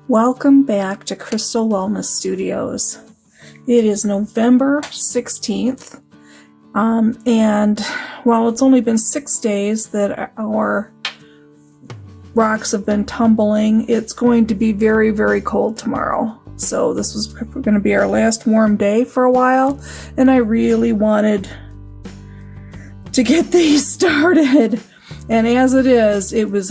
Welcome back to Crystal Wellness Studios. It is November 16th, and while it's only been 6 days that our rocks have been tumbling, it's going to be very, very cold tomorrow. So this was going to be our last warm day for a while, and I really wanted to get these started. And as it is, it was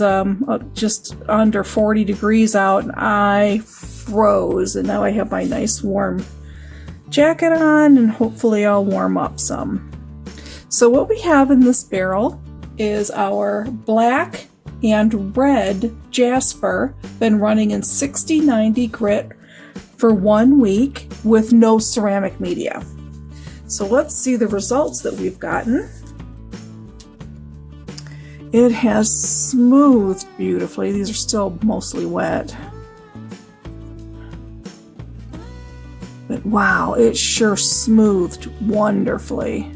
just under 40 degrees out, and I froze. And now I have my nice warm jacket on, and hopefully I'll warm up some. So what we have in this barrel is our black and red Jasper, been running in 60-90 grit for 1 week with no ceramic media. So let's see the results that we've gotten. It has smoothed beautifully. These are still mostly wet. But wow, it sure smoothed wonderfully.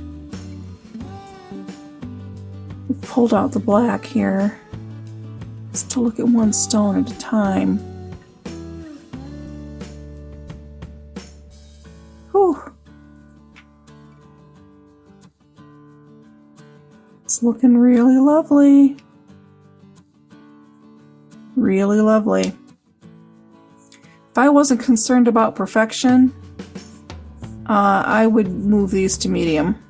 We pulled out the black here just to look at one stone at a time. Whew. It's looking really lovely. Really lovely. If I wasn't concerned about perfection, I would move these to medium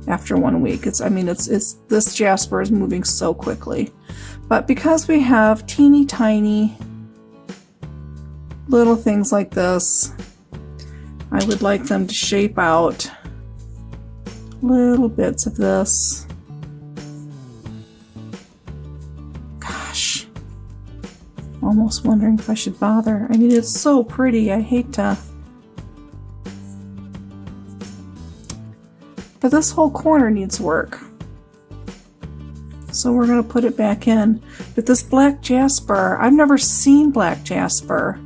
after 1 week. This Jasper is moving so quickly. But because we have teeny tiny little things like this, I would like them to shape out little bits of this. Gosh, almost wondering if I should bother. I mean, it's so pretty. I hate to. But this whole corner needs work. So we're going to put it back in. But this black Jasper, I've never seen black Jasper.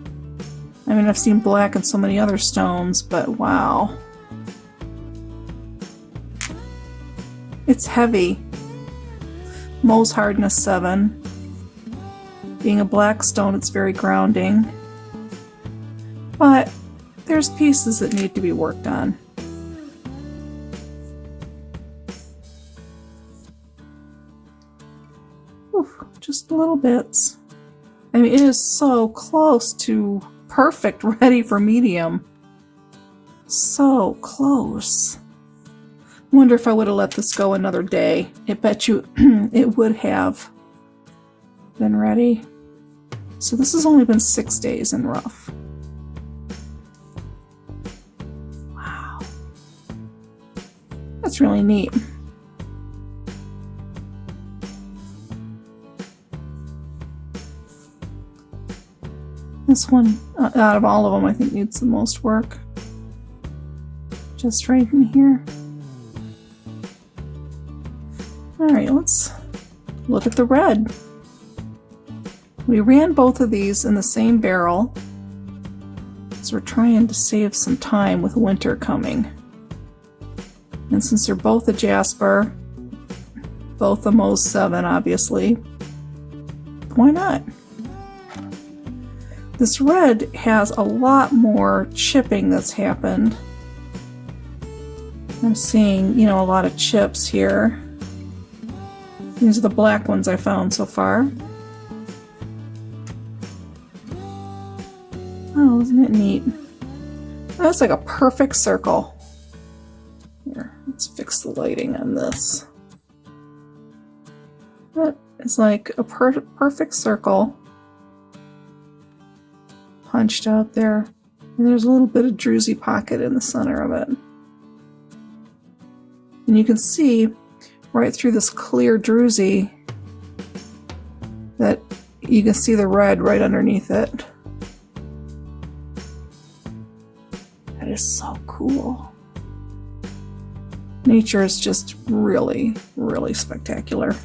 I mean, I've seen black in so many other stones, but wow. It's heavy. MOHS Hardness 7. Being a black stone, it's very grounding. But there's pieces that need to be worked on. Oof, just little bits. I mean, it is so close to perfect, ready for medium. So close. Wonder if I would have let this go another day. I bet you it would have been ready. So this has only been 6 days in rough. Wow. That's really neat. This one, out of all of them, I think needs the most work. Just right in here. Alright, let's look at the red. We ran both of these in the same barrel, so we're trying to save some time with winter coming. And since they're both a Jasper, both a MOHS 7 obviously, why not? This red has a lot more chipping that's happened. I'm seeing, a lot of chips here. These are the black ones I found so far. Oh, isn't it neat? That's like a perfect circle. Here, let's fix the lighting on this. That is like a perfect circle punched out there. And there's a little bit of druzy pocket in the center of it. And you can see right through this clear druzy that you can see the red right underneath it. That is so cool. Nature is just really, really spectacular.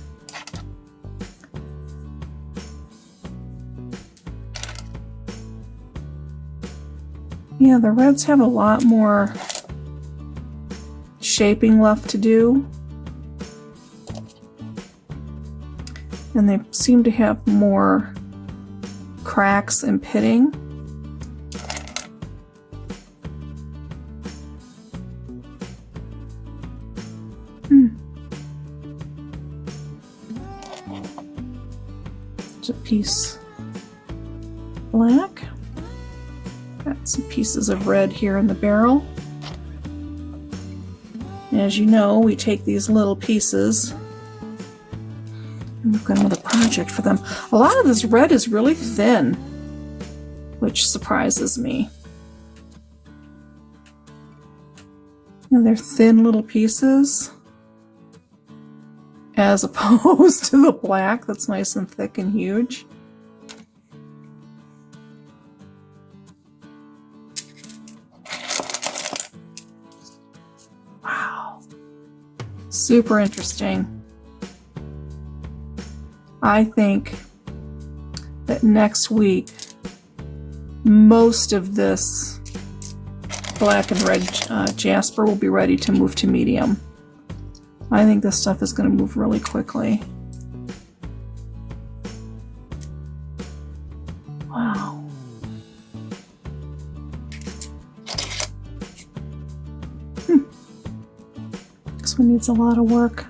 Yeah, the reds have a lot more shaping left to do. And they seem to have more cracks and pitting. There's a piece black. Got some pieces of red here in the barrel. As you know, we take these little pieces and we've got another project for them. A lot of this red is really thin, which surprises me. And they're thin little pieces as opposed to the black that's nice and thick and huge. Super interesting. I think that next week most of this black and red Jasper will be ready to move to medium. I think this stuff is going to move really quickly. Wow. This one needs a lot of work.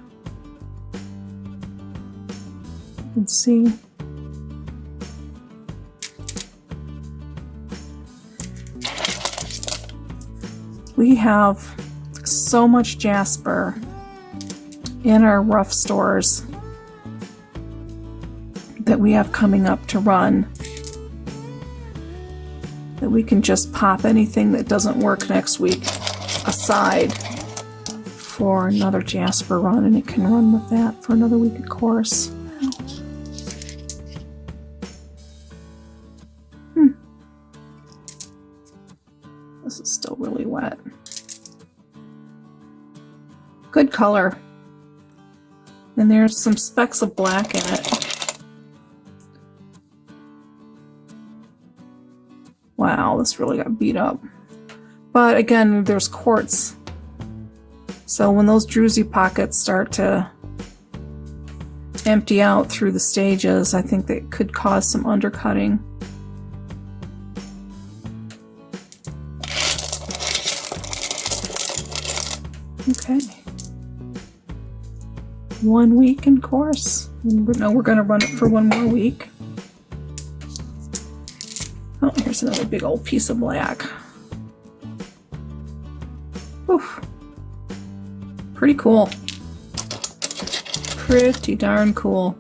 You can see. We have so much Jasper in our rough stores that we have coming up to run that we can just pop anything that doesn't work next week aside for another Jasper run, and it can run with that for another week of Coarse. This is still really wet. Good color. And there's some specks of black in it. Wow, this really got beat up. But again, there's quartz. So when those druzy pockets start to empty out through the stages, I think that could cause some undercutting. Okay. 1 week in Coarse. No, we're going to run it for 1 more week. Oh, here's another big old piece of black. Oof. Pretty cool. Pretty darn cool.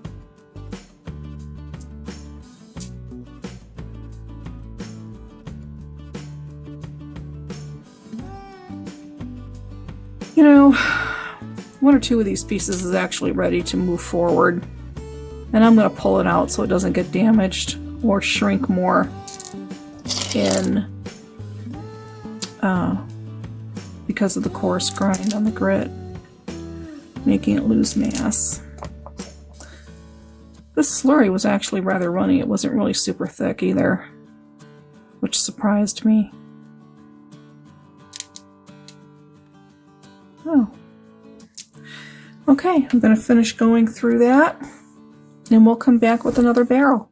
You know, 1 or 2 of these pieces is actually ready to move forward. And I'm going to pull it out so it doesn't get damaged or shrink more in because of the coarse grind on the grit, making it lose mass. This slurry was actually rather runny. It wasn't really super thick either, which surprised me. Oh. Okay, I'm going to finish going through that, and we'll come back with another barrel.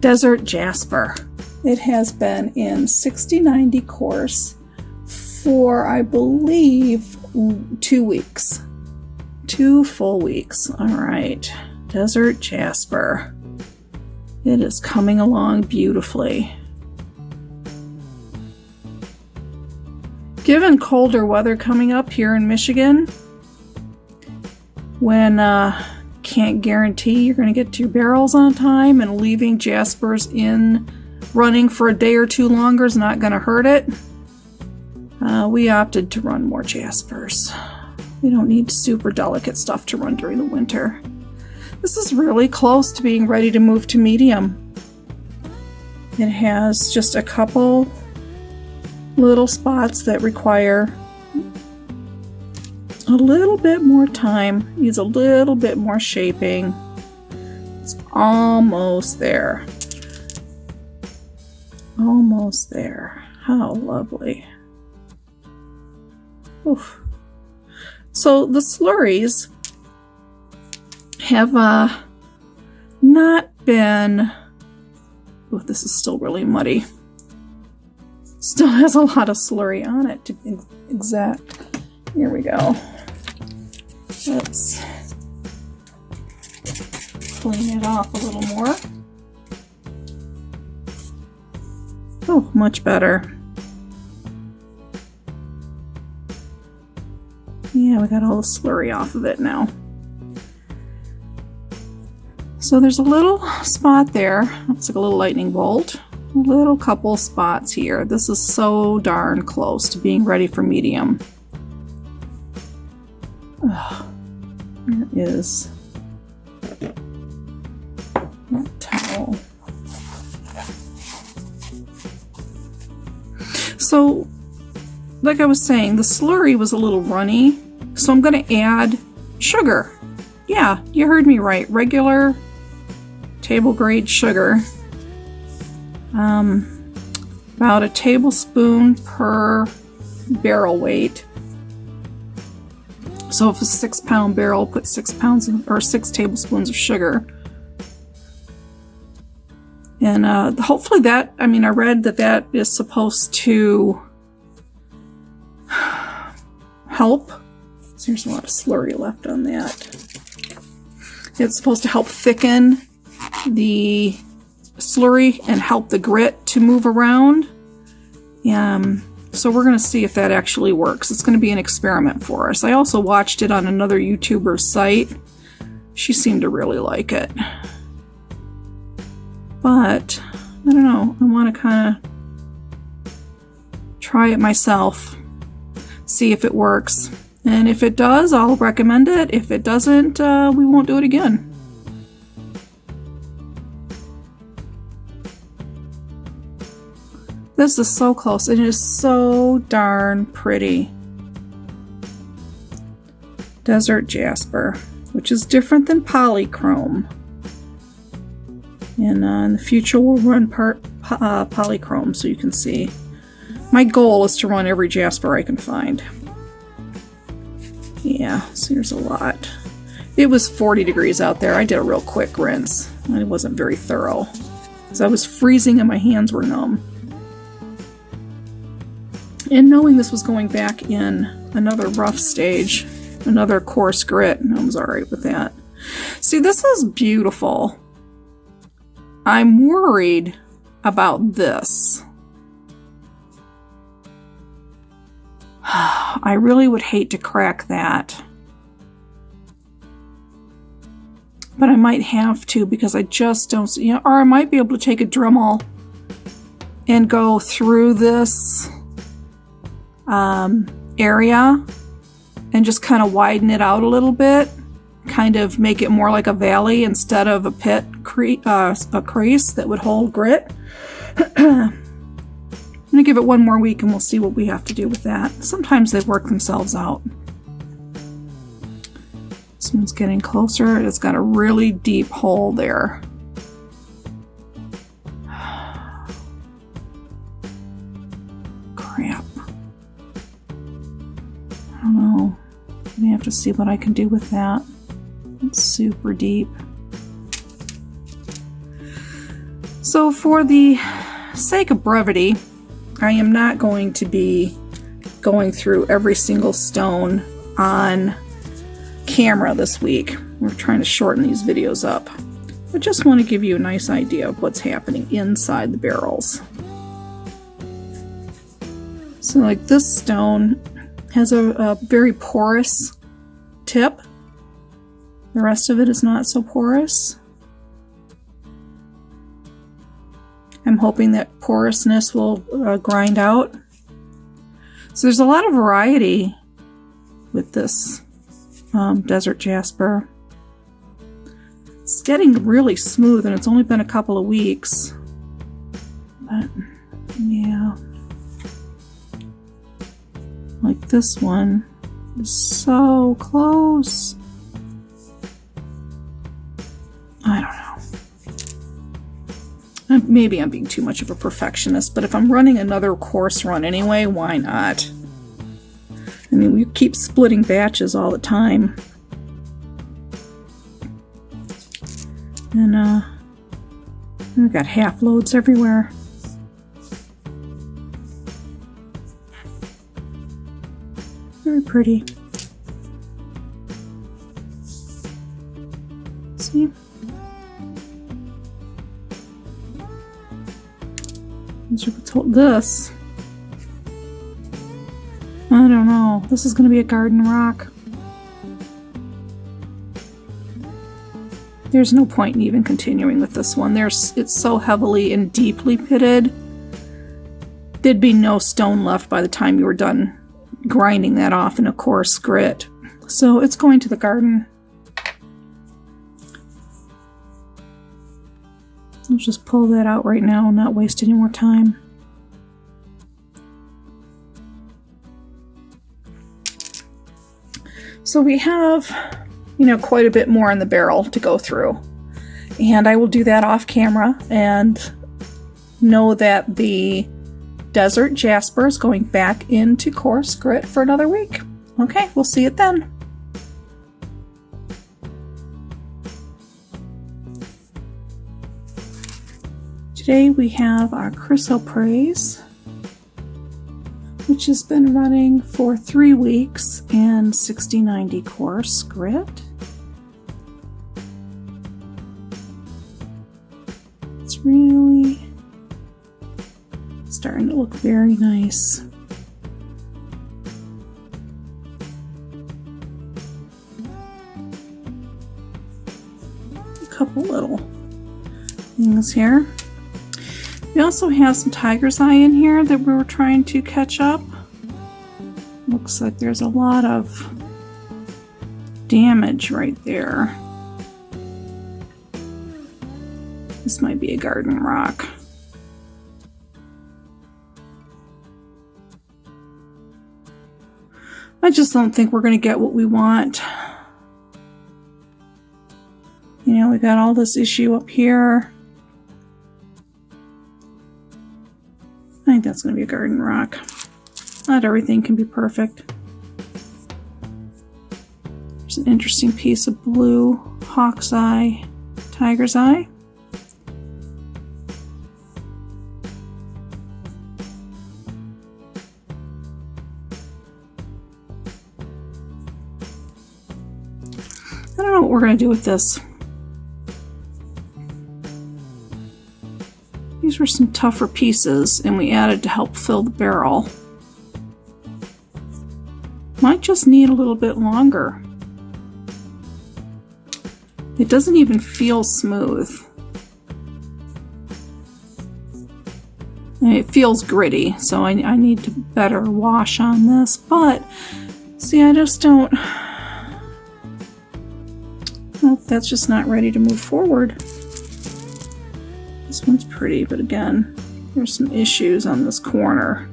Desert Jasper. It has been in 6090 Coarse for, I believe, 2 weeks. 2 full weeks. All right. Desert Jasper. It is coming along beautifully. Given colder weather coming up here in Michigan, when can't guarantee you're going to get to your barrels on time, and leaving Jaspers in running for a day or 2 longer is not going to hurt it, we opted to run more Jaspers. We don't need super delicate stuff to run during the winter. This is really close to being ready to move to medium. It has just a couple little spots that require a little bit more time, needs a little bit more shaping. It's almost there. Almost there. How lovely. Oof. So the slurries have not been... Oh, this is still really muddy. Still has a lot of slurry on it to be exact. Here we go. Let's clean it off a little more. Oh, much better. Yeah, we got all the slurry off of it now. So there's a little spot there. Looks like a little lightning bolt. A little couple spots here. This is so darn close to being ready for medium. Ugh, there is that towel. So, like I was saying, the slurry was a little runny, so I'm going to add sugar. Yeah, you heard me right. Regular table grade sugar. About a tablespoon per barrel weight. So if it's a 6-pound barrel, put 6 tablespoons of sugar. And hopefully that, I mean, I read that that is supposed to help. So there's a lot of slurry left on that. It's supposed to help thicken the slurry and help the grit to move around. So we're going to see if that actually works. It's going to be an experiment for us. I also watched it on another YouTuber's site. She seemed to really like it. But, I don't know. I want to kind of try it myself. See if it works. And if it does, I'll recommend it. If it doesn't, we won't do it again. This is so close. It is so darn pretty. Desert Jasper, which is different than Polychrome. And in the future we'll run Polychrome so you can see. My goal is to run every Jasper I can find. Yeah, so here's a lot. It was 40 degrees out there. I did a real quick rinse. It wasn't very thorough. Because I was freezing and my hands were numb. And knowing this was going back in another rough stage, another coarse grit, I was alright with that. See, this is beautiful. I'm worried about this. I really would hate to crack that. But I might have to because I just don't see, or I might be able to take a Dremel and go through this area and just kind of widen it out a little bit, kind of make it more like a valley instead of a pit, a crease that would hold grit. I'm gonna give it one more week and we'll see what we have to do with that. Sometimes they work themselves out. This one's getting closer. It's got a really deep hole there. Crap. I don't know. I have to see what I can do with that. It's super deep. So for the sake of brevity, I am not going to be going through every single stone on camera this week. We're trying to shorten these videos up. I just want to give you a nice idea of what's happening inside the barrels. So like this stone has a very porous tip. The rest of it is not so porous. I'm hoping that porousness will grind out. So there's a lot of variety with this Desert Jasper. It's getting really smooth and it's only been a couple of weeks. But yeah. Like this one is so close. I don't know. Maybe I'm being too much of a perfectionist, but if I'm running another course run anyway, why not? I mean, we keep splitting batches all the time. And we've got half loads everywhere. Very pretty. See? This. I don't know. This is going to be a garden rock. There's no point in even continuing with this one. It's so heavily and deeply pitted. There'd be no stone left by the time you were done grinding that off in a coarse grit. So it's going to the garden. I'll just pull that out right now and not waste any more time. So we have, you know, quite a bit more in the barrel to go through. And I will do that off camera, and know that the Desert Jasper is going back into coarse grit for another week. Okay, we'll see it then. Today we have our Chrysoprase, which has been running for 3 weeks and 6090 coarse grit. It's really starting to look very nice. A couple little things here. We also have some tiger's eye in here that we were trying to catch up. Looks like there's a lot of damage right there. This might be a garden rock. I just don't think we're going to get what we want. You know, we got all this issue up here. I think that's going to be a garden rock. Not everything can be perfect. There's an interesting piece of blue hawk's eye, tiger's eye. I don't know what we're going to do with this. These were some tougher pieces, and we added to help fill the barrel. Might just need a little bit longer. It doesn't even feel smooth. It feels gritty, so I need to better wash on this, but see, I just don't... Well, that's just not ready to move forward. This one's pretty, but again, there's some issues on this corner.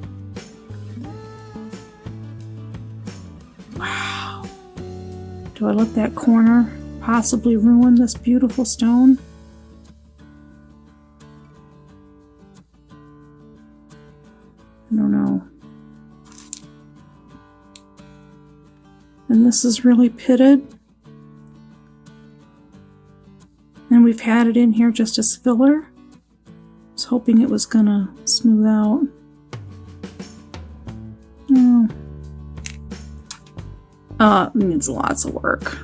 Wow. Do I let that corner possibly ruin this beautiful stone? I don't know. And this is really pitted. And we've had it in here just as filler. I was hoping it was gonna smooth out. No. It needs lots of work.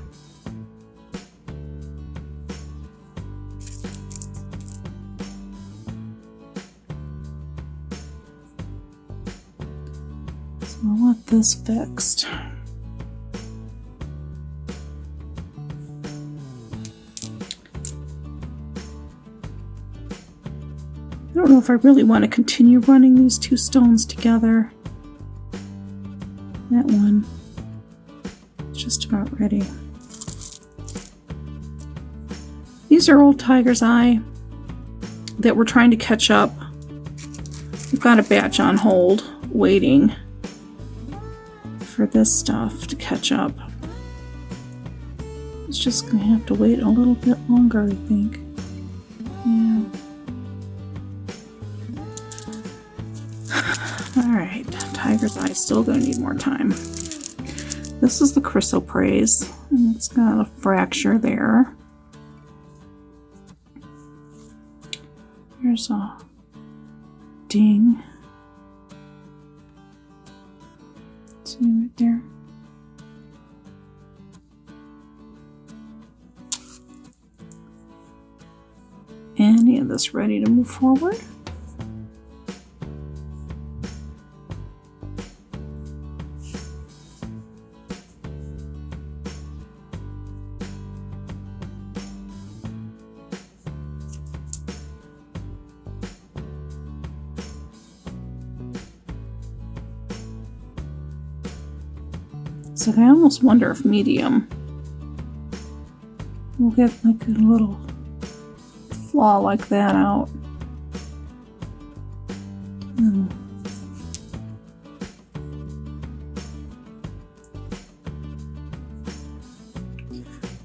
So I'll let this fixed. I don't know if I really want to continue running these two stones together. That one is just about ready. These are old tiger's eye that we're trying to catch up. We've got a batch on hold waiting for this stuff to catch up. It's just going to have to wait a little bit longer, I think. Yeah. Alright, tiger's eye still gonna need more time. This is the Chrysoprase, and it's got a fracture there. Here's a ding. See right there. Any of this ready to move forward? So I almost wonder if medium will get like a little flaw like that out.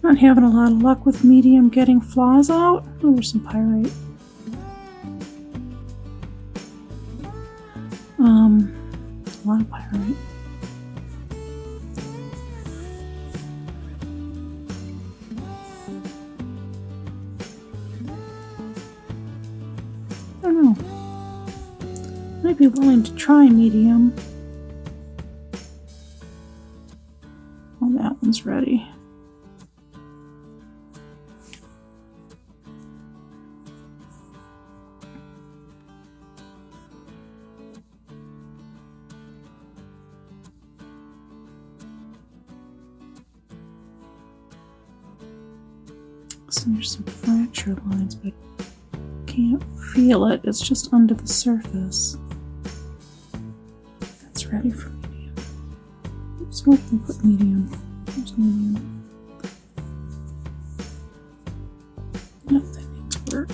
Not having a lot of luck with medium getting flaws out. Oh, there's some pyrite. A lot of pyrite. I don't know. Might be willing to try medium. Oh, that one's ready. So there's some fracture lines, but I can't feel it. It's just under the surface. That's ready for medium. Oops, where can I put medium? There's medium. Nope, that needs work.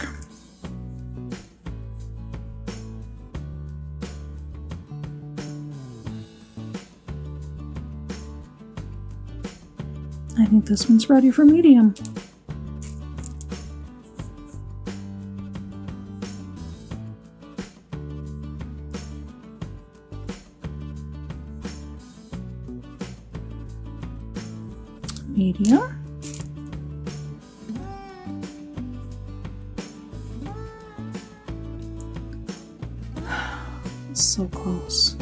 I think this one's ready for medium. Medium. So close.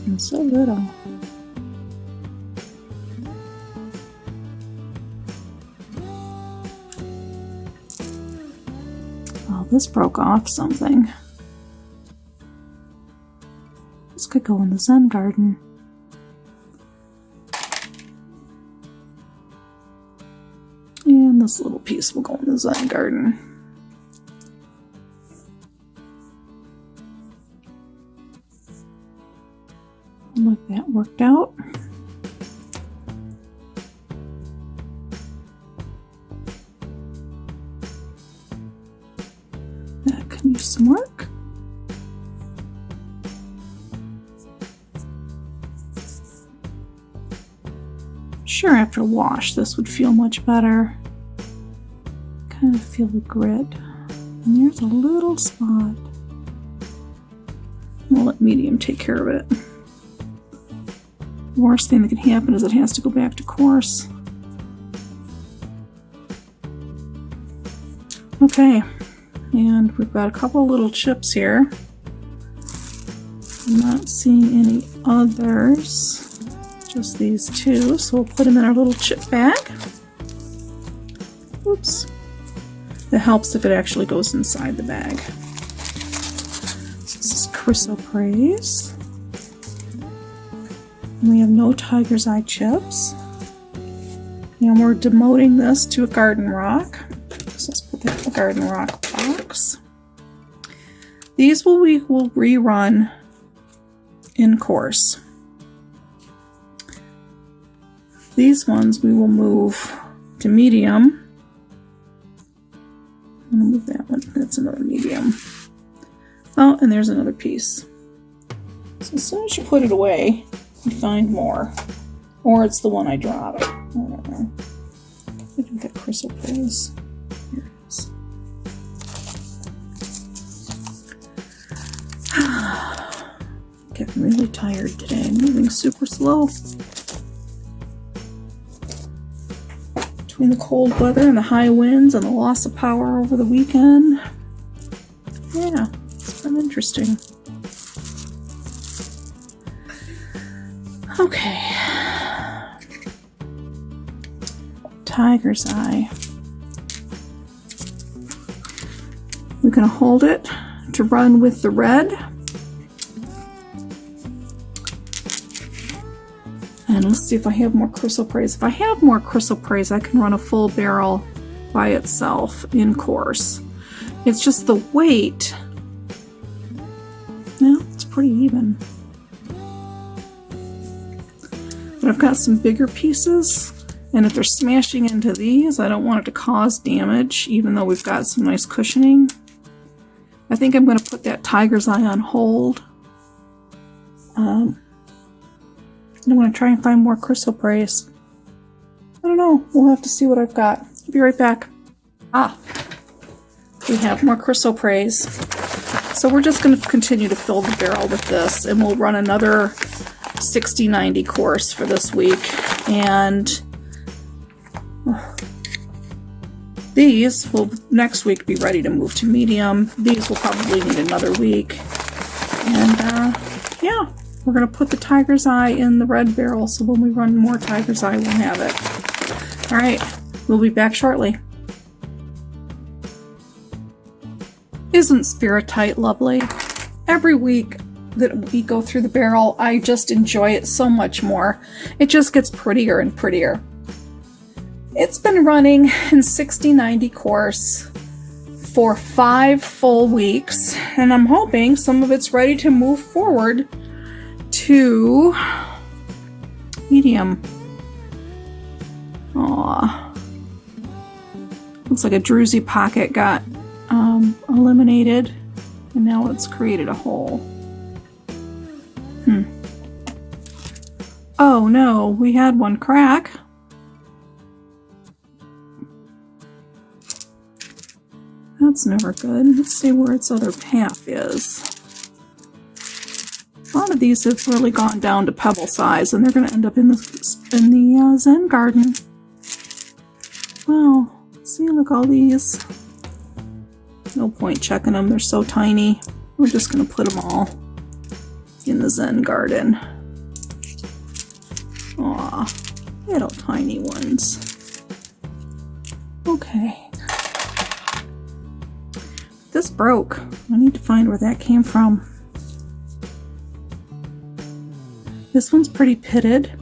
And so little. Oh, this broke off something. This could go in the Zen garden. And this little piece will go in the Zen garden. Like that worked out. That can use some work. Sure, after a wash, this would feel much better. Kind of feel the grit. And there's a little spot. We'll let medium take care of it. The worst thing that can happen is it has to go back to coarse. Okay, and we've got a couple little chips here. I'm not seeing any others. Just these two, so we'll put them in our little chip bag. Oops. It helps if it actually goes inside the bag. So this is Chrysoprase. And we have no tiger's eye chips. And we're demoting this to a garden rock. So let's put that in the garden rock box. These we will rerun in coarse. These ones we will move to medium. I'm going to move that one. That's another medium. Oh, and there's another piece. So as soon as you put it away, you find more. Or it's the one I dropped. I don't know. I think that Chrysoprase. Here it is. Get I'm really tired today. I'm moving super slow. Between the cold weather and the high winds and the loss of power over the weekend. Yeah, it's been interesting. Okay. Tiger's eye. We're going to hold it to run with the red. And let's see if I have more Chrysoprase. If I have more Chrysoprase, I can run a full barrel by itself in Coarse. It's just the weight. No, it's pretty even. But I've got some bigger pieces, and if they're smashing into these, I don't want it to cause damage, even though we've got some nice cushioning. I think I'm going to put that Tiger's Eye on hold. I'm going to try and find more Chrysoprase. I don't know. We'll have to see what I've got. I'll be right back. Ah, we have more Chrysoprase. So we're just going to continue to fill the barrel with this, and we'll run another 60-90 course for this week. And these will next week be ready to move to medium. These will probably need another week. And yeah, we're going to put the Tiger's Eye in the red barrel, so when we run more Tiger's Eye, we'll have it. Alright, we'll be back shortly. Isn't Spiritite lovely? Every week that we go through the barrel, I just enjoy it so much more. It just gets prettier and prettier. It's been running in 60-90 course for 5 full weeks, and I'm hoping some of it's ready to move forward to medium. Aww. Looks like a druzy pocket got eliminated, and now it's created a hole. Oh no, we had one crack. That's never good. Let's see where its other half is. A lot of these have really gone down to pebble size, and they're going to end up in the Zen garden. Wow. See, look, all these. No point checking them. They're so tiny. We're just going to put them all in the Zen garden. Aw, little tiny ones. Okay. This broke. I need to find where that came from. This one's pretty pitted.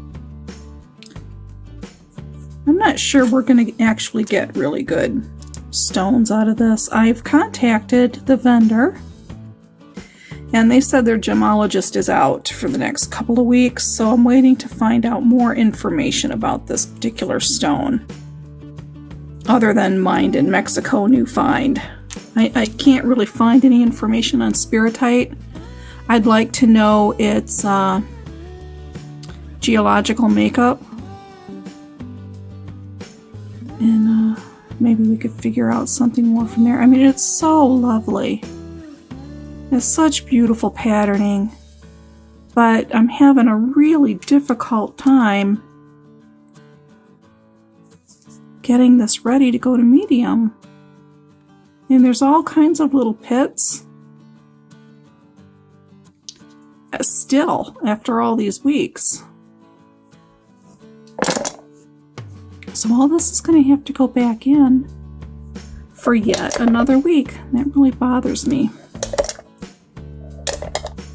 I'm not sure we're going to actually get really good stones out of this. I've contacted the vendor, and they said their gemologist is out for the next couple of weeks, so I'm waiting to find out more information about this particular stone. Other than mined in Mexico, new find. I can't really find any information on Spiritite. I'd like to know its geological makeup. And maybe we could figure out something more from there. I mean, it's so lovely. It's such beautiful patterning. But I'm having a really difficult time getting this ready to go to medium. And there's all kinds of little pits. Still, after all these weeks. So all this is going to have to go back in for yet another week. That really bothers me.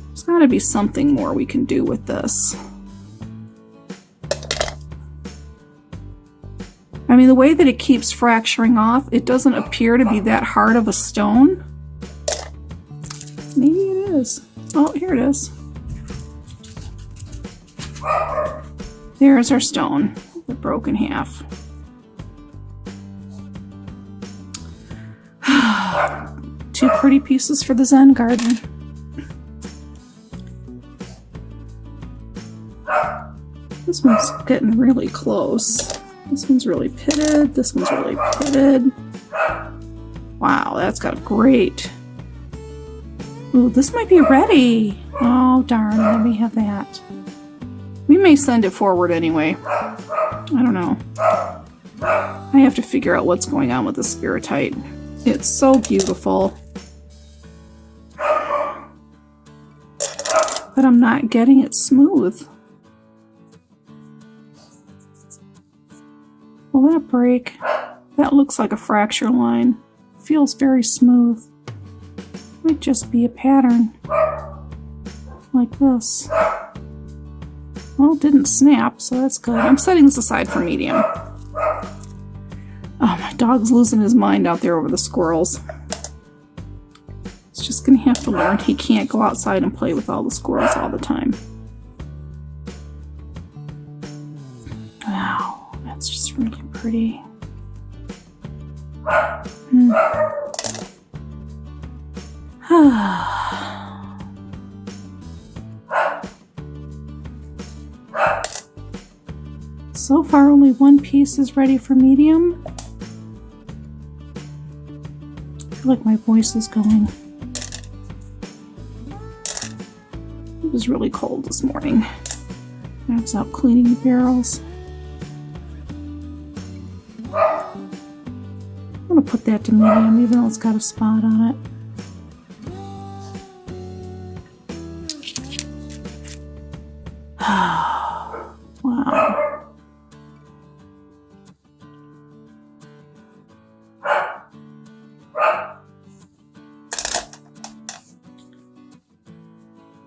There's got to be something more we can do with this. I mean, the way that it keeps fracturing off, it doesn't appear to be that hard of a stone. Maybe it is. Oh, here it is. There's our stone. The broken half. Two pretty pieces for the Zen garden. This one's getting really close. This one's really pitted. This one's really pitted. Wow, that's got a great Ooh, this might be ready. Oh, darn. Let me have that. We may send it forward anyway. I don't know. I have to figure out what's going on with the Spiritite. It's so beautiful. But I'm not getting it smooth. Will that break? That looks like a fracture line. Feels very smooth. Might just be a pattern. Like this. Well, it didn't snap, so that's good. I'm setting this aside for medium. Oh, my dog's losing his mind out there over the squirrels. He's just gonna have to learn he can't go outside and play with all the squirrels all the time. Wow, that's just really pretty. So far, only one piece is ready for medium. I feel like my voice is going. It was really cold this morning. I was out cleaning the barrels. I'm gonna put that to medium, even though it's got a spot on it. Wow.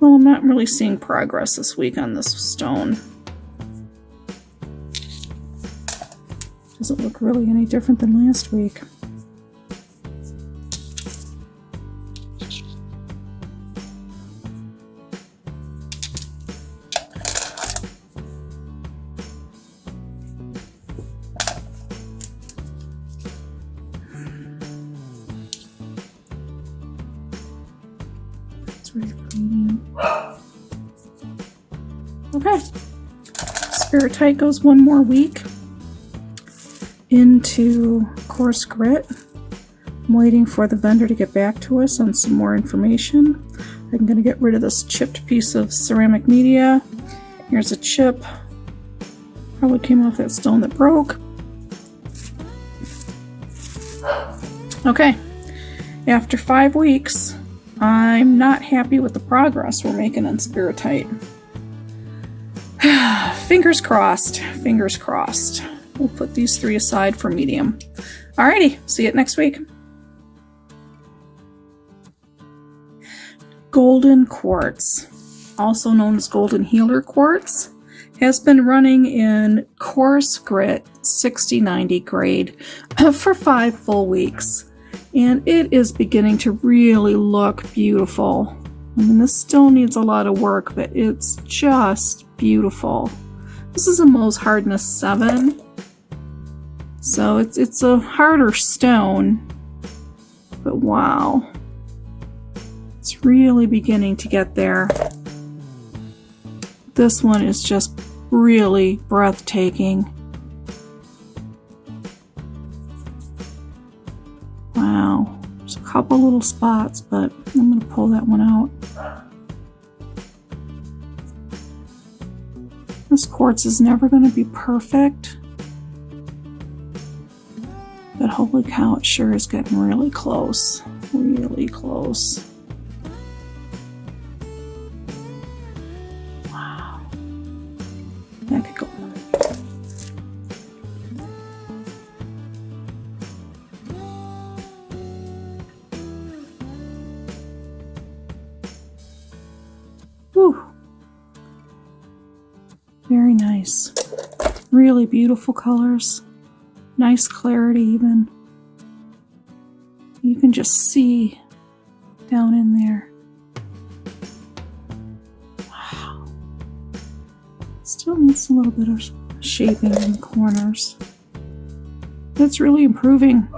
Well, I'm not really seeing progress this week on this stone. Doesn't look really any different than last week. Okay, Spiritite goes one more week into Coarse Grit. I'm waiting for the vendor to get back to us on some more information. I'm going to get rid of this chipped piece of ceramic media. Here's a chip. Probably came off that stone that broke. Okay, after 5 weeks, I'm not happy with the progress we're making on Spiritite. Fingers crossed. Fingers crossed. We'll put these 3 aside for medium. Alrighty, see you next week. Golden Quartz, also known as Golden Healer Quartz, has been running in Coarse Grit 60-90 grade for 5 full weeks. And it is beginning to really look beautiful. I mean, this still needs a lot of work, but it's just beautiful. This is a MOHS Hardness 7. So it's a harder stone, but wow. It's really beginning to get there. This one is just really breathtaking. Wow. There's a couple little spots, but I'm going to pull that one out. This quartz is never going to be perfect. But holy cow, it sure is getting really close. Really close. Wow. That could go. Whew. Very nice. Really beautiful colors. Nice clarity even. You can just see down in there. Wow. Still needs a little bit of shaping in the corners. It's really improving.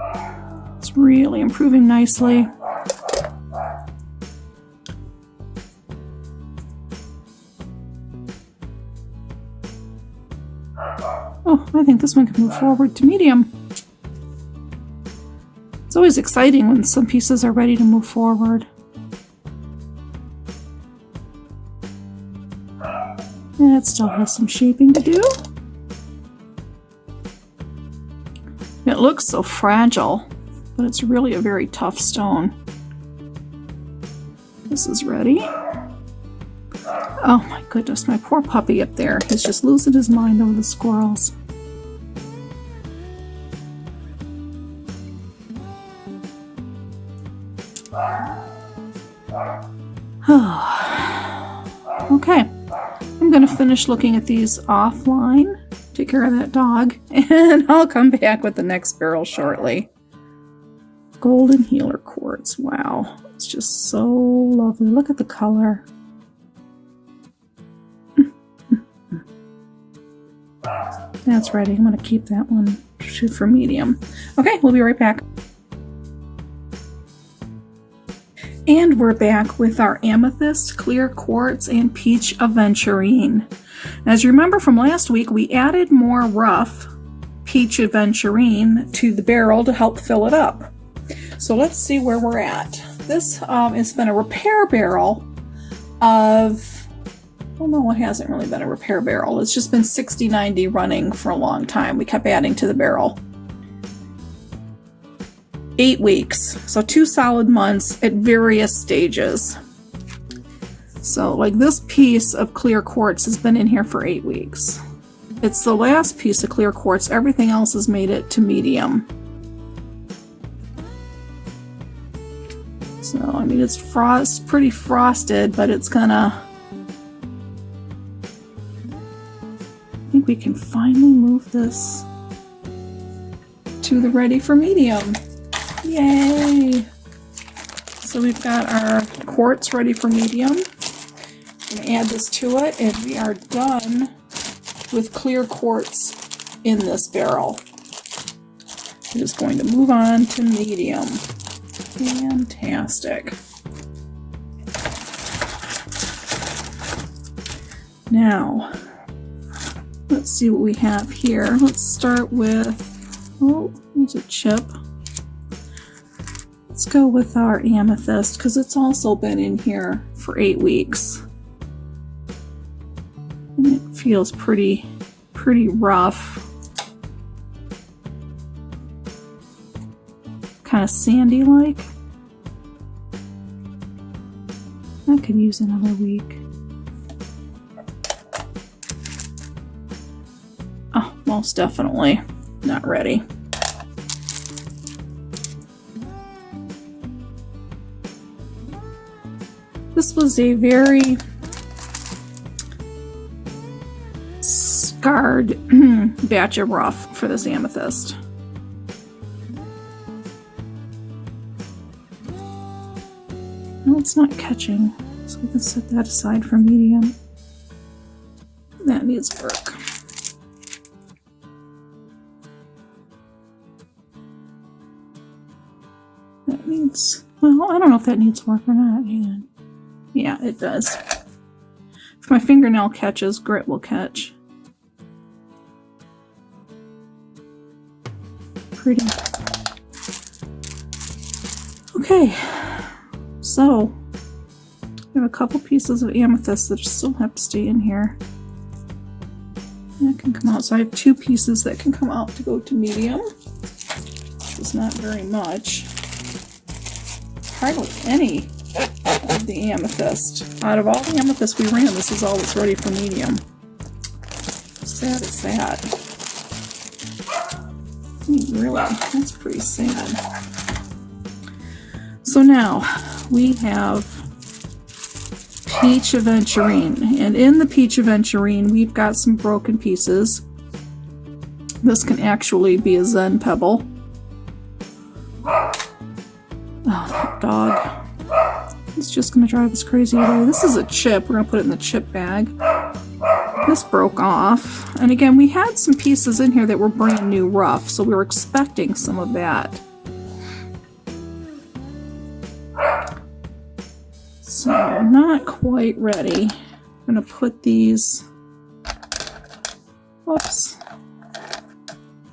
It's really improving nicely. Oh, I think this one can move forward to medium. It's always exciting when some pieces are ready to move forward. It still has some shaping to do. It looks so fragile, but it's really a very tough stone. This is ready. Oh my goodness, my poor puppy up there. He's just losing his mind over the squirrels. Okay, I'm going to finish looking at these offline, take care of that dog, and I'll come back with the next barrel shortly. Golden Healer Quartz. Wow, it's just so lovely. Look at the color. That's ready. I'm going to keep that one for medium. Okay, we'll be right back. And we're back with our Amethyst, Clear Quartz, and Peach Aventurine. As you remember from last week, we added more rough Peach Aventurine to the barrel to help fill it up. So let's see where we're at. This has been a repair barrel of, well, no, it hasn't really been a repair barrel. It's just been 60-90 running for a long time. We kept adding to the barrel. 8 weeks, so 2 solid months at various stages. So like this piece of clear quartz has been in here for 8 weeks. It's the last piece of clear quartz. Everything else has made it to medium. So I mean, it's pretty frosted, but it's gonna, I think we can finally move this to the ready for medium. Yay! So we've got our quartz ready for medium. I'm going to add this to it, and we are done with clear quartz in this barrel. We're just going to move on to medium. Fantastic. Now, let's see what we have here. Let's start with, oh, there's a chip. Let's go with our Amethyst, because it's also been in here for 8 weeks. And it feels pretty rough. Kind of sandy-like. I could use another week. Oh, most definitely not ready. This was a very scarred batch of rough for this amethyst. No, it's not catching, so we can set that aside for medium. That needs work. That needs, well, I don't know if that needs work or not. Hang on. Yeah, it does. If my fingernail catches, grit will catch. Pretty. Okay, so I have a couple pieces of amethyst that still have to stay in here. That can come out. So I have 2 pieces that can come out to go to medium, which is not very much. Hardly any of the amethyst. Out of all the amethyst we ran, this is all that's ready for medium. How sad is that? I mean, really, that's pretty sad. So now we have Peach Aventurine, and in the Peach Aventurine we've got some broken pieces. This can actually be a Zen pebble. Oh, that dog. It's just going to drive us crazy today. This is a chip. We're going to put it in the chip bag. This broke off. And again, we had some pieces in here that were brand new rough, so we were expecting some of that. So, not quite ready. I'm going to put these... Whoops.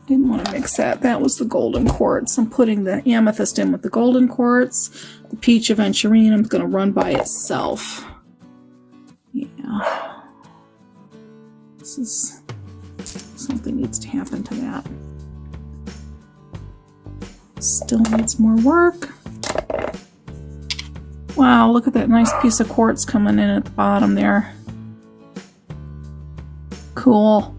Didn't want to mix that. That was the golden quartz. I'm putting the amethyst in with the golden quartz. The Peach Aventurine I'm going to run by itself. Yeah. This is something needs to happen to that. Still needs more work. Wow, look at that nice piece of quartz coming in at the bottom there. Cool.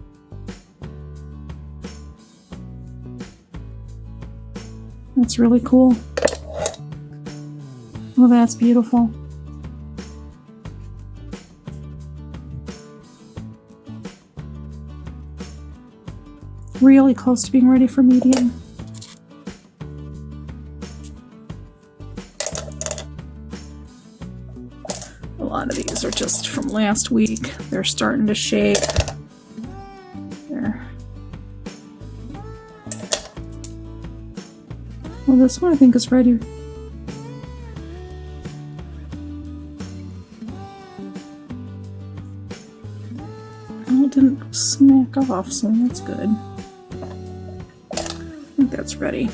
That's really cool. Oh, that's beautiful. Really close to being ready for medium. A lot of these are just from last week. They're starting to shape. There. Well, this one I think is ready. Well, it didn't smack off, so that's good. I think that's ready.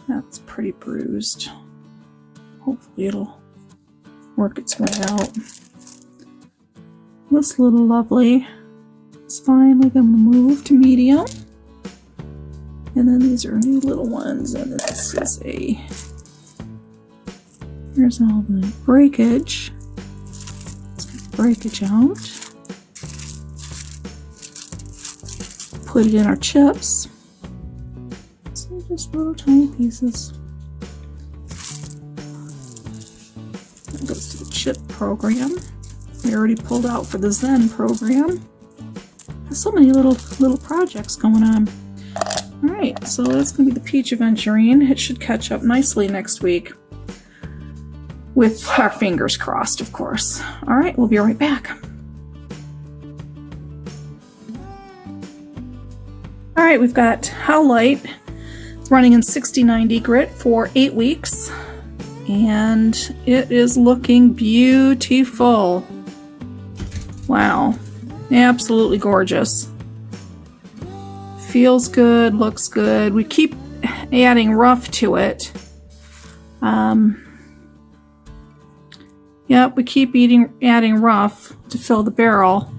That's pretty bruised. Hopefully it'll work its way out. This little lovely is finally going to move to medium. And then these are new little ones, and this is a... Here's all the breakage. Let's get the breakage out. Put it in our chips. So just little tiny pieces. That goes to the chip program. We already pulled out for the Zen program. There's so many little projects going on. Alright, so that's going to be the Peach Aventurine. It should catch up nicely next week. With our fingers crossed, of course. Alright, we'll be right back. Alright, we've got Howlite running in 6090 grit for 8 weeks. And it is looking beautiful. Wow. Absolutely gorgeous. Feels good, looks good. We keep adding rough to it. Yep, we keep adding rough to fill the barrel.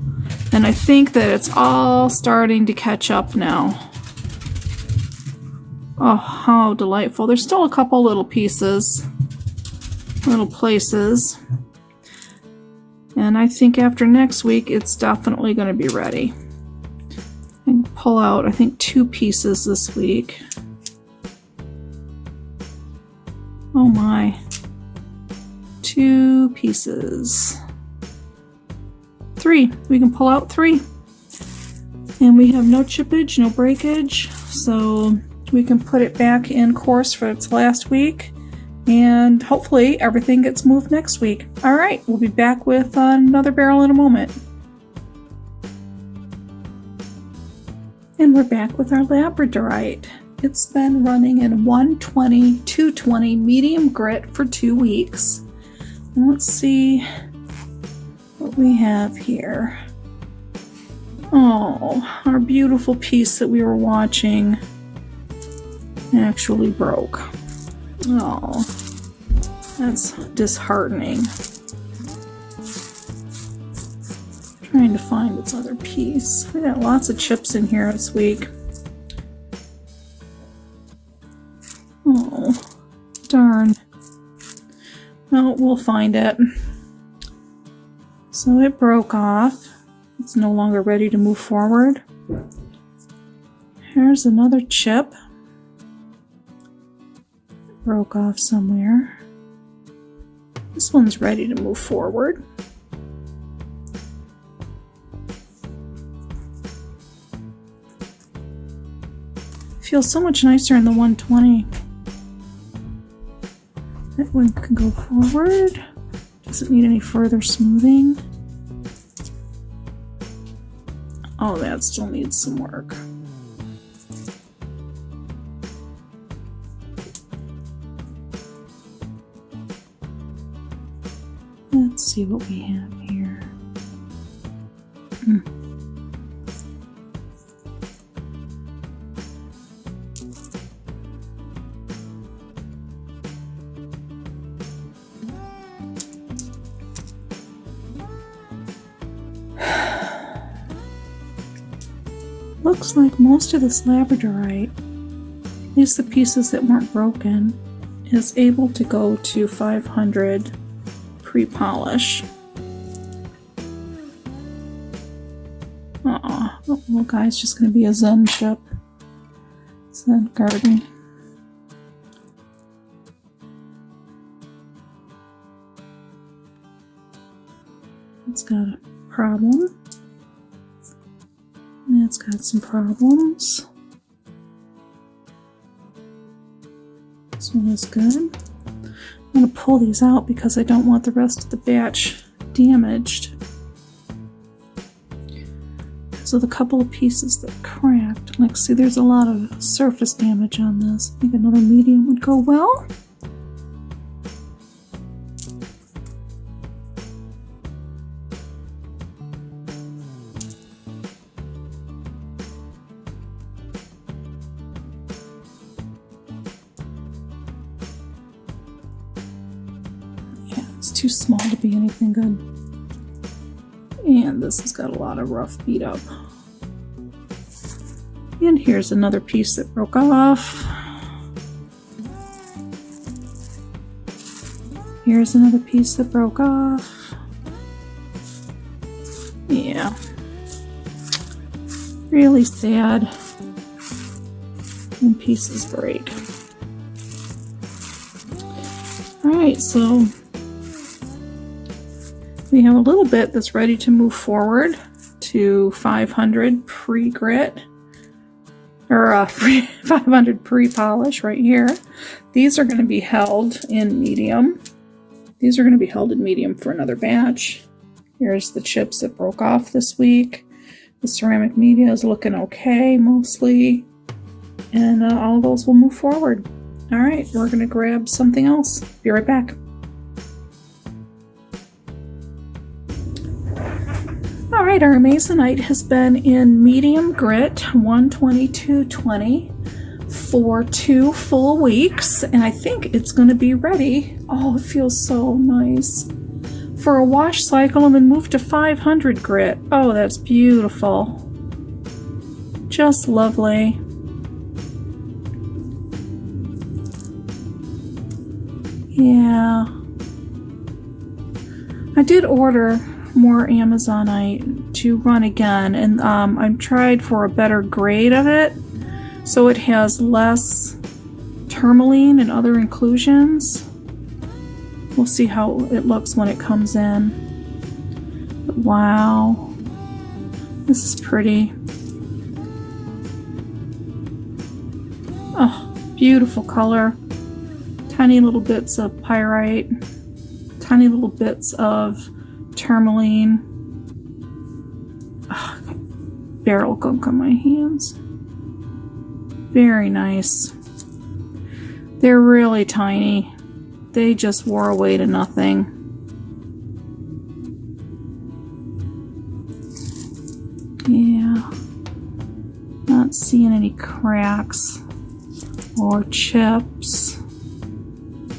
And I think that it's all starting to catch up now. Oh, how delightful. There's still a couple little pieces, little places. And I think after next week, it's definitely going to be ready. I can pull out, I think, 2 pieces this week. Oh my. 2 pieces. 3. We can pull out 3. And we have no chippage, no breakage. So we can put it back in coarse for its last week. And hopefully everything gets moved next week. Alright, we'll be back with another barrel in a moment. And we're back with our Labradorite. It's been running in 120, 220 medium grit for 2 weeks. And let's see what we have here. Oh, our beautiful piece that we were watching actually broke. Oh, that's disheartening. Trying to find its other piece. We got lots of chips in here this week. Oh, darn. Well, we'll find it. So it broke off. It's no longer ready to move forward. Here's another chip. It broke off somewhere. This one's ready to move forward. Feels so much nicer in the 120. That one can go forward. Doesn't need any further smoothing. Oh, that still needs some work. Let's see what we have here. looks like most of this Labradorite, at least the pieces that weren't broken, is able to go to 500 pre-polish. Oh, little guy's just going to be a Zen ship. Zen garden. It's got a problem. That's got some problems. This one is good. I'm going to pull these out because I don't want the rest of the batch damaged. So the couple of pieces that cracked, like see there's a lot of surface damage on this. I think another medium would go well. Yeah, it's too small to be anything good. And this has got a lot of rough beat up. And here's another piece that broke off. Here's another piece that broke off. Yeah. Really sad when pieces break. Alright, so we have a little bit that's ready to move forward to 500 pre-grit, or 500 pre-polish right here. These are going to be held in medium. These are going to be held in medium for another batch. Here's the chips that broke off this week. The ceramic media is looking okay, mostly. And all those will move forward. All right, we're going to grab something else. Be right back. Alright, our Amazonite has been in medium grit 12220 for 2 full weeks, and I think it's going to be ready. Oh, it feels so nice. For a wash cycle and then move to 500 grit. Oh, that's beautiful. Just lovely. Yeah. I did order more Amazonite to run again, and I tried for a better grade of it, so it has less tourmaline and other inclusions. We'll see how it looks when it comes in. But wow, this is pretty. Oh, beautiful color. Tiny little bits of pyrite, tiny little bits of tourmaline. Oh, barrel gunk on my hands. Very nice. They're really tiny. They just wore away to nothing. Yeah. Not seeing any cracks or chips.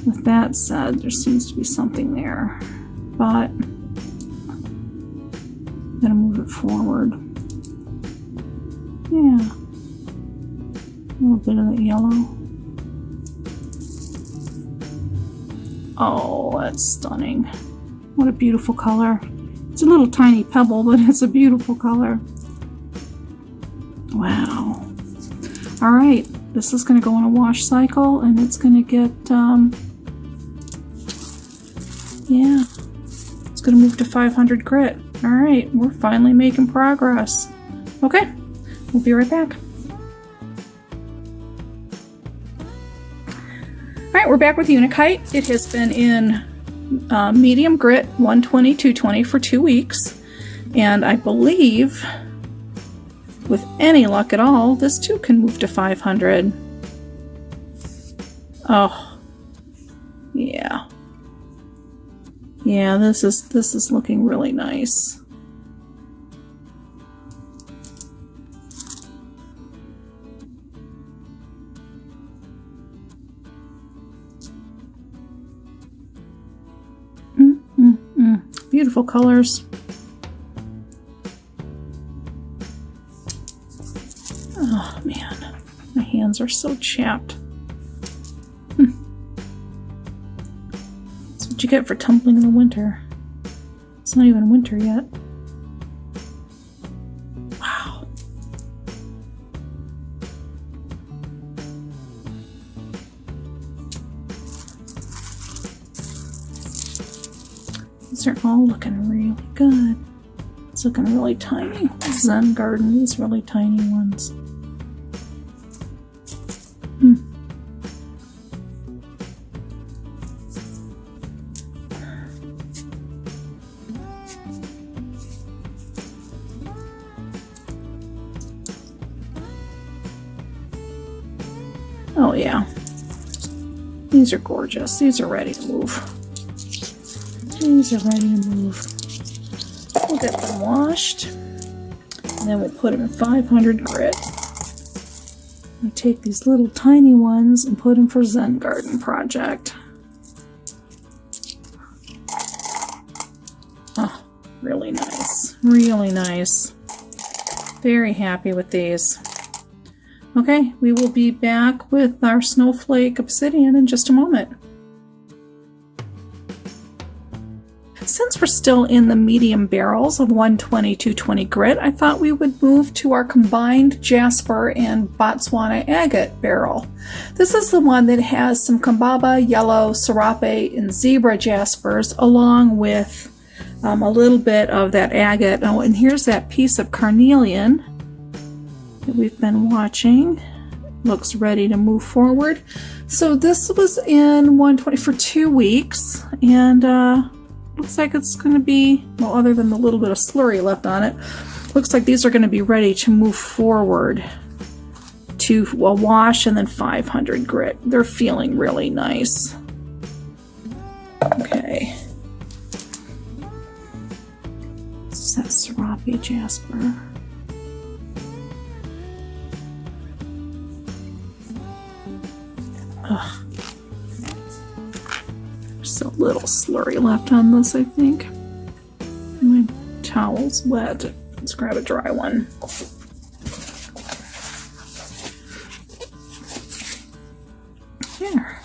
With that said, there seems to be something there. But I'm gonna move it forward. Yeah. A little bit of the yellow. Oh, that's stunning. What a beautiful color. It's a little tiny pebble, but it's a beautiful color. Wow. Alright, this is gonna go in a wash cycle, and it's gonna get, yeah. It's gonna move to 500 grit. Alright, we're finally making progress. Okay, we'll be right back. Alright, we're back with Unakite. It has been in medium grit 120-220 for 2 weeks. And I believe, with any luck at all, this too can move to 500. Oh, yeah. Yeah, this is looking really nice. Beautiful colors. hands are so chapped. That's what you get for tumbling in the winter. It's not even winter yet. Wow. These are all looking really good. It's looking really tiny. Zen Garden, these really tiny ones. Oh yeah, these are gorgeous. These are ready to move. These are ready to move. We'll get them washed, and then we'll put them in 500 grit. We take these little tiny ones and put them for Zen Garden project. Oh, really nice. Really nice. Very happy with these. Okay, we will be back with our Snowflake Obsidian in just a moment. Since we're still in the medium barrels of 120, 220 grit, I thought we would move to our combined Jasper and Botswana agate barrel. This is the one that has some Kambaba, yellow, serape, and zebra Jaspers, along with a little bit of that agate. Oh, and here's that piece of carnelian that we've been watching. Looks ready to move forward. So this was in 120 for 2 weeks, and looks like it's going to be, well, other than the little bit of slurry left on it, looks like these are going to be ready to move forward to a wash and then 500 grit. They're feeling really nice. Okay. This is that serape Jasper. Ugh. There's a little slurry left on this, I think. My towel's wet. Let's grab a dry one. There.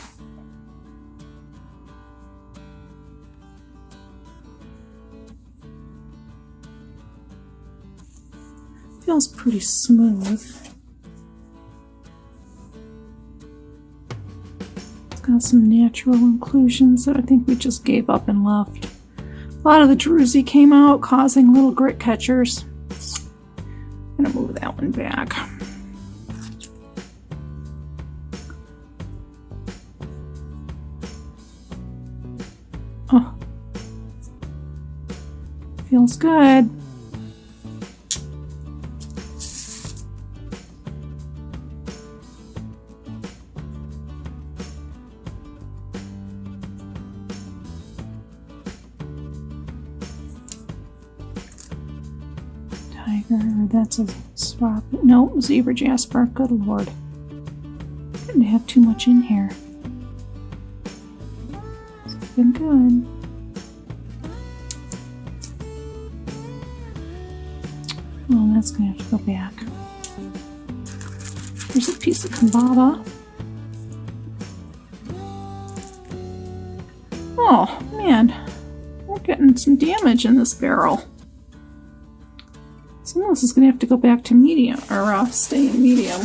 Feels pretty smooth. Got some natural inclusions that I think we just gave up and left. A lot of the druzy came out, causing little grit catchers. I'm gonna move that one back. Oh, feels good. That's a swap. No, zebra Jasper. Good lord. Didn't have too much in here. It's been good. Well, that's gonna have to go back. Here's a piece of Kambaba. Oh man, we're getting some damage in this barrel. Some of this is going to have to go back to medium, or stay in medium,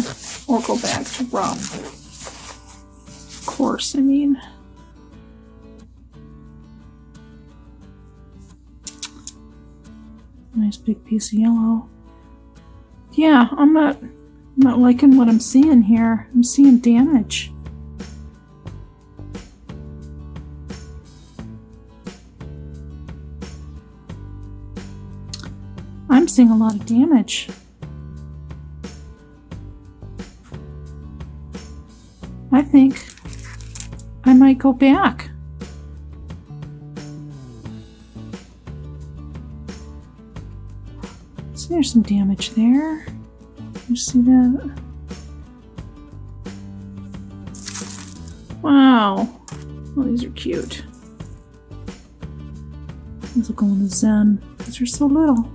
or go back to rough. Coarse, I mean. Nice big piece of yellow. Yeah, I'm not liking what I'm seeing here. I'm seeing damage. I'm seeing a lot of damage. I think I might go back. So there's some damage there. You see that? Wow. Oh, these are cute. These will go in the Zen. These are so little.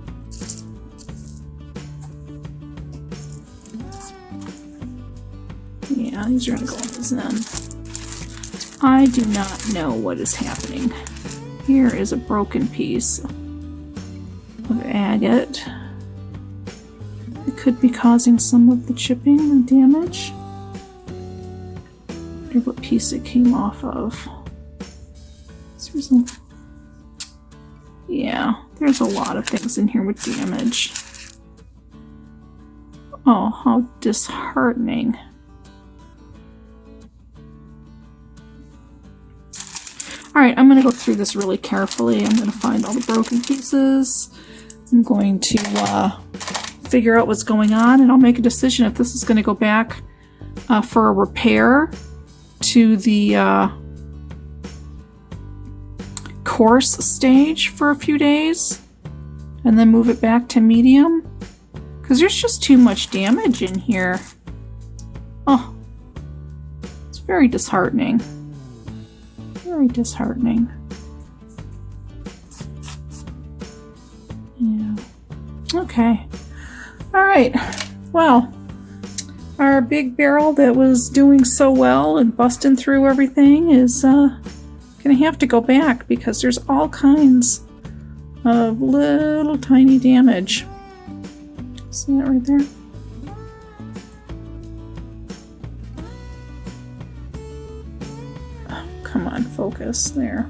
Yeah, these are going to go in the Zen. I do not know what is happening. Here is a broken piece of agate. It could be causing some of the chipping and damage. I wonder what piece it came off of. Yeah, there's a lot of things in here with damage. Oh, how disheartening. Alright, I'm going to go through this really carefully. I'm going to find all the broken pieces. I'm going to figure out what's going on, and I'll make a decision if this is going to go back for a repair to the coarse stage for a few days, and then move it back to medium, because there's just too much damage in here. Oh, it's very disheartening. Very disheartening. Yeah. Okay. Alright. Well, our big barrel that was doing so well and busting through everything is gonna have to go back because there's all kinds of little tiny damage. See that right there? Oh, come on, focus there.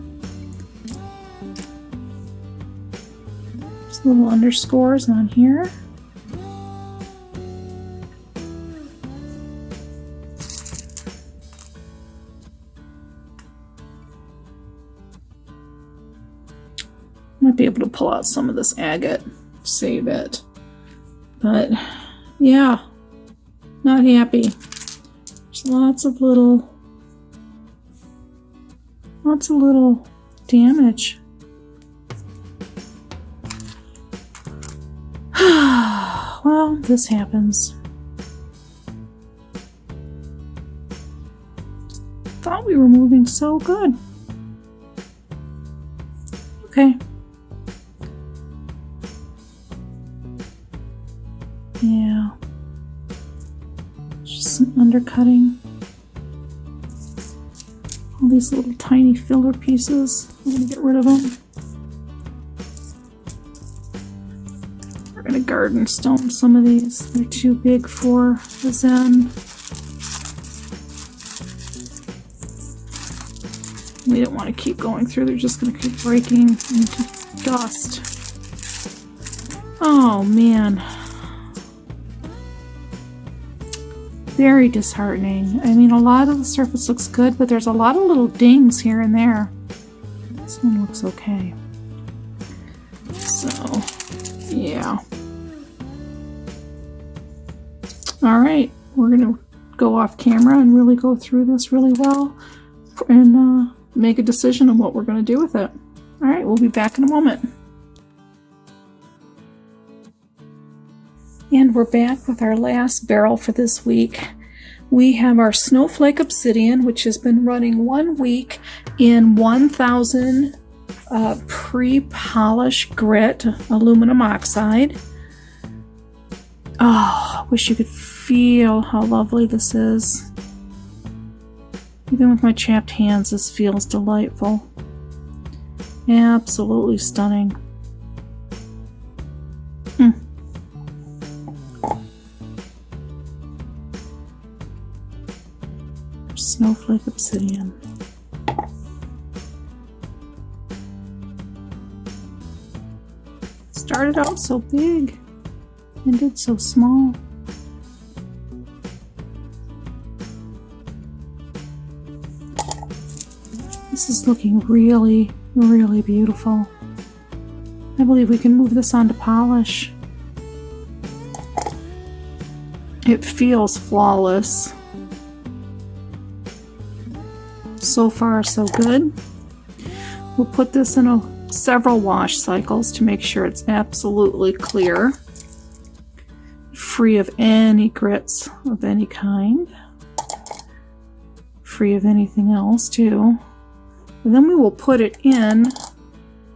Just little underscores on here. Might be able to pull out some of this agate, save it. But yeah, not happy. There's lots of little damage. Well, this happens. Thought we were moving so good. Okay. Yeah. Just some undercutting. All these little tiny filler pieces. I'm gonna get rid of them. We're gonna garden stone some of these. They're too big for the Zen. We don't want to keep going through. They're just gonna keep breaking into dust. Oh man. Very disheartening. I mean, a lot of the surface looks good, but there's a lot of little dings here and there. This one looks okay. So, yeah. Alright, we're going to go off camera and really go through this really well and make a decision on what we're going to do with it. Alright, we'll be back in a moment. And we're back with our last barrel for this week. We have our Snowflake Obsidian, which has been running 1 week in 1000 pre-polished grit aluminum oxide. Oh, I wish you could feel how lovely this is. Even with my chapped hands, this feels delightful. Absolutely stunning. Snowflake Obsidian. Started out so big, ended so small. This is looking really, really beautiful. I believe we can move this on to polish. It feels flawless. So far, so good. We'll put this in several wash cycles to make sure it's absolutely clear, free of any grits of any kind, free of anything else too. And then we will put it in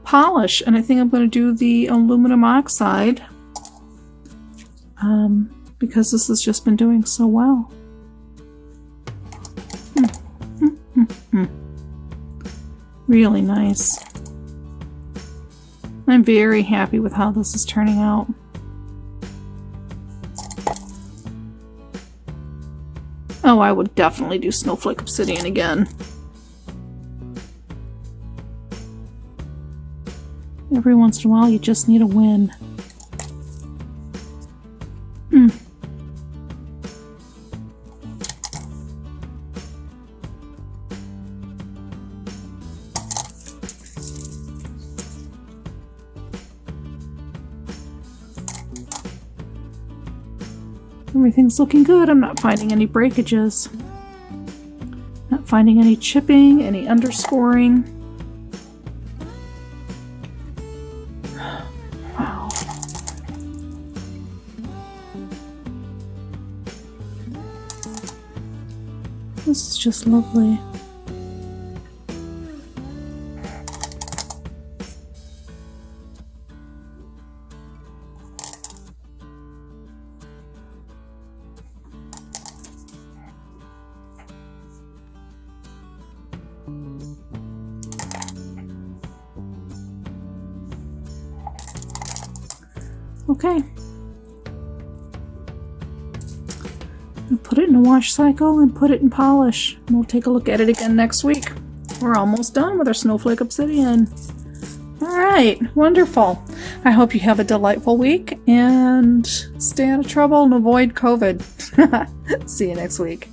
polish, and I think I'm going to do the aluminum oxide because this has just been doing so well. Really nice. I'm very happy with how this is turning out. Oh, I would definitely do Snowflake Obsidian again. Every once in a while, you just need a win. Everything's looking good. I'm not finding any breakages. Not finding any chipping, any underscoring. Wow. This is just lovely. Okay. I'll put it in a wash cycle and put it in polish. We'll take a look at it again next week. We're almost done with our Snowflake Obsidian. Alright, wonderful. I hope you have a delightful week and stay out of trouble and avoid COVID. See you next week.